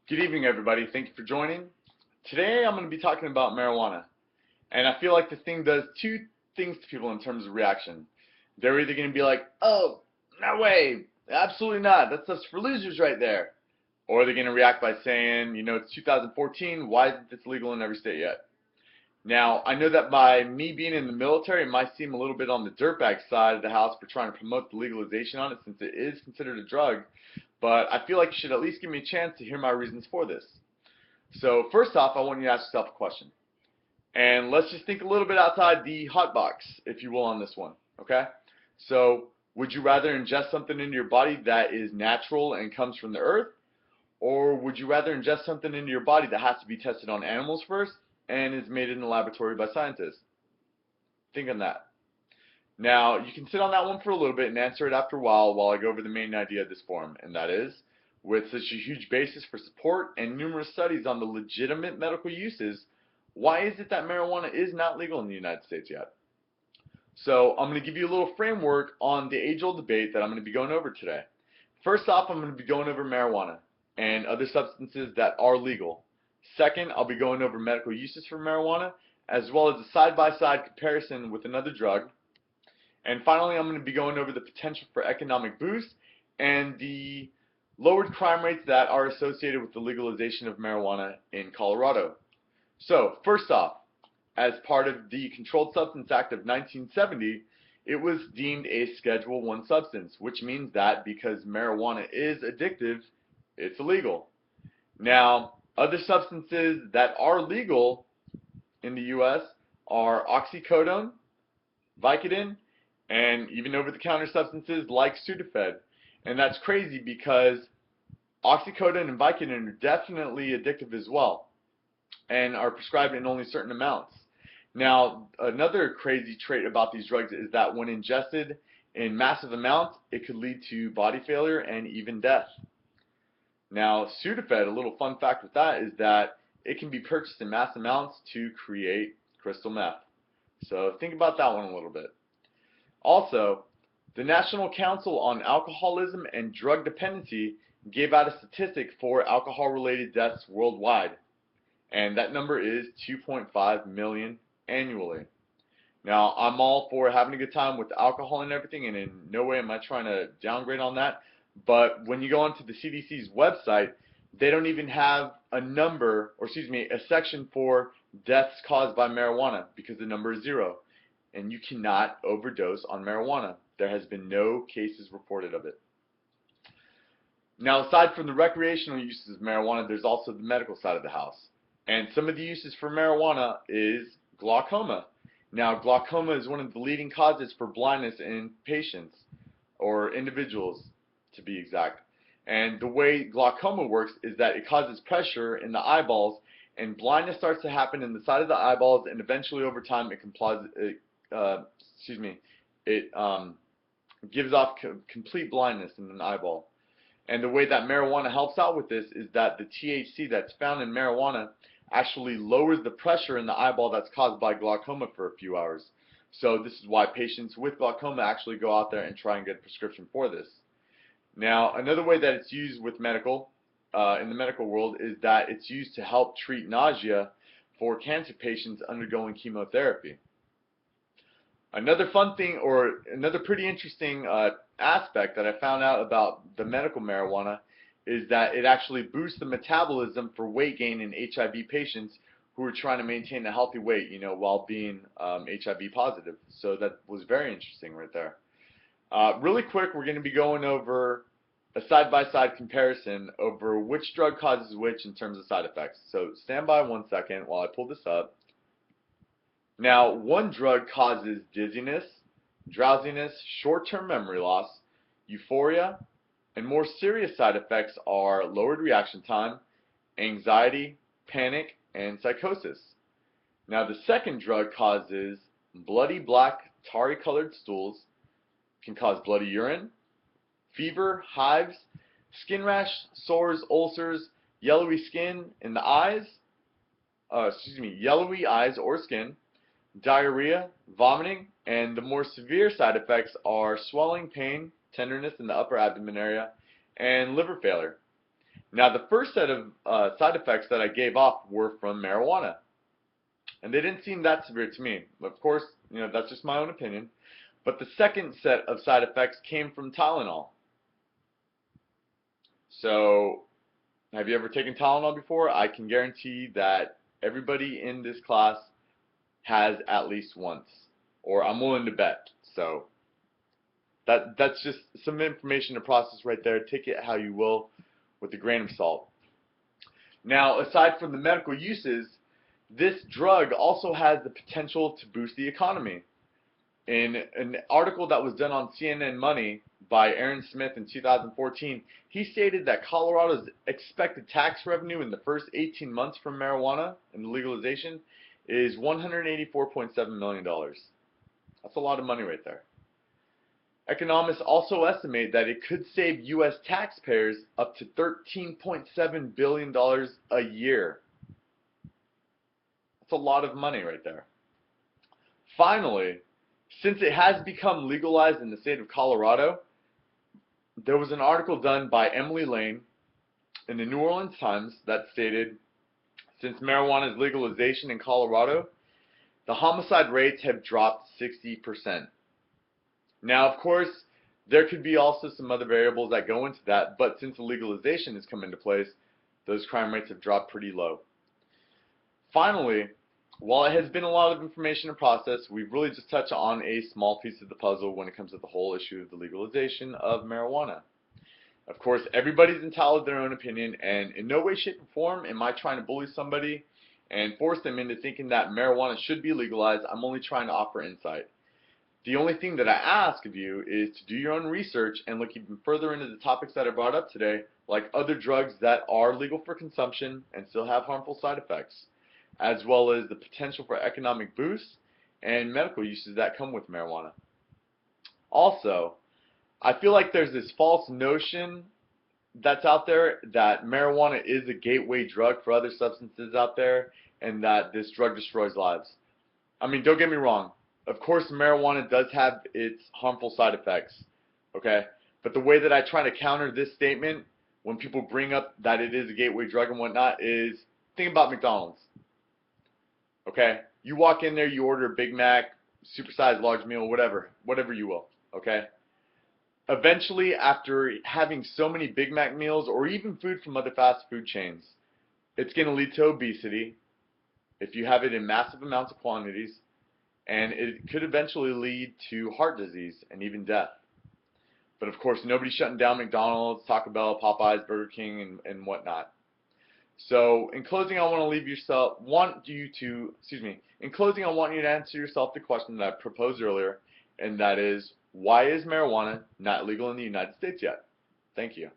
Good evening, everybody. Thank you for joining. Today, I'm going to be talking about marijuana. And I feel like this thing does two things to people in terms of reaction. They're either going to be like, oh, no way, absolutely not, that's just for losers right there. Or they're going to react by saying, it's 2014, why isn't this legal in every state yet? Now, I know that by me being in the military, it might seem a little bit on the dirtbag side of the house for trying to promote the legalization on it since it is considered a drug, but I feel like you should at least give me a chance to hear my reasons for this. So first off, I want you to ask yourself a question. And let's just think a little bit outside the hot box, if you will, on this one, okay? So would you rather ingest something into your body that is natural and comes from the earth, or would you rather ingest something into your body that has to be tested on animals first and is made in the laboratory by scientists? Think on that. Now, you can sit on that one for a little bit and answer it after a while I go over the main idea of this forum, and that is, with such a huge basis for support and numerous studies on the legitimate medical uses, why is it that marijuana is not legal in the United States yet? So I'm going to give you a little framework on the age-old debate that I'm going to be going over today. First off, I'm going to be going over marijuana and other substances that are legal. Second, I'll be going over medical uses for marijuana, as well as a side-by-side comparison with another drug. And finally, I'm going to be going over the potential for economic boost and the lowered crime rates that are associated with the legalization of marijuana in Colorado. So, first off, as part of the Controlled Substance Act of 1970, it was deemed a Schedule I substance, which means that because marijuana is addictive, it's illegal. Now, other substances that are legal in the U.S. are oxycodone, Vicodin, and even over-the-counter substances like Sudafed. And that's crazy because oxycodone and Vicodin are definitely addictive as well and are prescribed in only certain amounts. Now, another crazy trait about these drugs is that when ingested in massive amounts, it could lead to body failure and even death. Now, Sudafed, a little fun fact with that is that it can be purchased in mass amounts to create crystal meth. So think about that one a little bit. Also, the National Council on Alcoholism and Drug Dependency gave out a statistic for alcohol-related deaths worldwide, and that number is 2.5 million annually. Now, I'm all for having a good time with alcohol and everything, and in no way am I trying to downgrade on that, but when you go onto the CDC's website, they don't even have a number, or excuse me, a section for deaths caused by marijuana because the number is 0. And you cannot overdose on marijuana. There has been no cases reported of it. Now, aside from the recreational uses of marijuana, there's also the medical side of the house. And some of the uses for marijuana is glaucoma. Now, glaucoma is one of the leading causes for blindness in patients, or individuals to be exact. And the way glaucoma works is that it causes pressure in the eyeballs, and blindness starts to happen in the side of the eyeballs, and eventually over time it gives off complete blindness in an eyeball. And the way that marijuana helps out with this is that the THC that's found in marijuana actually lowers the pressure in the eyeball that's caused by glaucoma for a few hours. So this is why patients with glaucoma actually go out there and try and get a prescription for this. Now, another way that it's used with in the medical world is that it's used to help treat nausea for cancer patients undergoing chemotherapy. Another fun thing, or another pretty interesting aspect that I found out about the medical marijuana is that it actually boosts the metabolism for weight gain in HIV patients who are trying to maintain a healthy weight, while being HIV positive. So that was very interesting right there. Really quick, we're going to be going over a side-by-side comparison over which drug causes which in terms of side effects. So stand by 1 second while I pull this up. Now, one drug causes dizziness, drowsiness, short-term memory loss, euphoria, and more serious side effects are lowered reaction time, anxiety, panic, and psychosis. Now, the second drug causes bloody black, tarry-colored stools, can cause bloody urine, fever, hives, skin rash, sores, ulcers, yellowy skin in the eyes, yellowy eyes or skin, diarrhea, vomiting, and the more severe side effects are swelling, pain, tenderness in the upper abdomen area, and liver failure. Now, the first set of side effects that I gave off were from marijuana, and they didn't seem that severe to me. Of course, that's just my own opinion. But the second set of side effects came from Tylenol. So, have you ever taken Tylenol before? I can guarantee that everybody in this class has at least once, or I'm willing to bet. So, that's just some information to process right there. Take it how you will, with a grain of salt. Now, aside from the medical uses, this drug also has the potential to boost the economy. In an article that was done on CNN Money by Aaron Smith in 2014, he stated that Colorado's expected tax revenue in the first 18 months from marijuana and the legalization is $184.7 million. That's a lot of money right there. Economists also estimate that it could save U.S. taxpayers up to $13.7 billion a year. That's a lot of money right there. Finally, since it has become legalized in the state of Colorado, there was an article done by Emily Lane in the New Orleans Times that stated, since marijuana's legalization in Colorado, the homicide rates have dropped 60%. Now, of course, there could be also some other variables that go into that, but since the legalization has come into place, those crime rates have dropped pretty low. Finally, while it has been a lot of information to process, we've really just touched on a small piece of the puzzle when it comes to the whole issue of the legalization of marijuana. Of course, everybody's entitled to their own opinion, and in no way, shape, or form am I trying to bully somebody and force them into thinking that marijuana should be legalized. I'm only trying to offer insight. The only thing that I ask of you is to do your own research and look even further into the topics that I brought up today, like other drugs that are legal for consumption and still have harmful side effects, as well as the potential for economic boosts and medical uses that come with marijuana. Also, I feel like there's this false notion that's out there that marijuana is a gateway drug for other substances out there and that this drug destroys lives. I mean, don't get me wrong. Of course, marijuana does have its harmful side effects, okay? But the way that I try to counter this statement when people bring up that it is a gateway drug and whatnot is, think about McDonald's, okay? You walk in there, you order a Big Mac, supersized large meal, whatever you will, okay? Eventually, after having so many Big Mac meals or even food from other fast food chains, it's going to lead to obesity if you have it in massive amounts of quantities, and it could eventually lead to heart disease and even death. But of course, nobody's shutting down McDonald's, Taco Bell, Popeyes, Burger King, and whatnot. So, in closing, I want you to answer yourself the question that I proposed earlier, and that is, why is marijuana not legal in the United States yet? Thank you.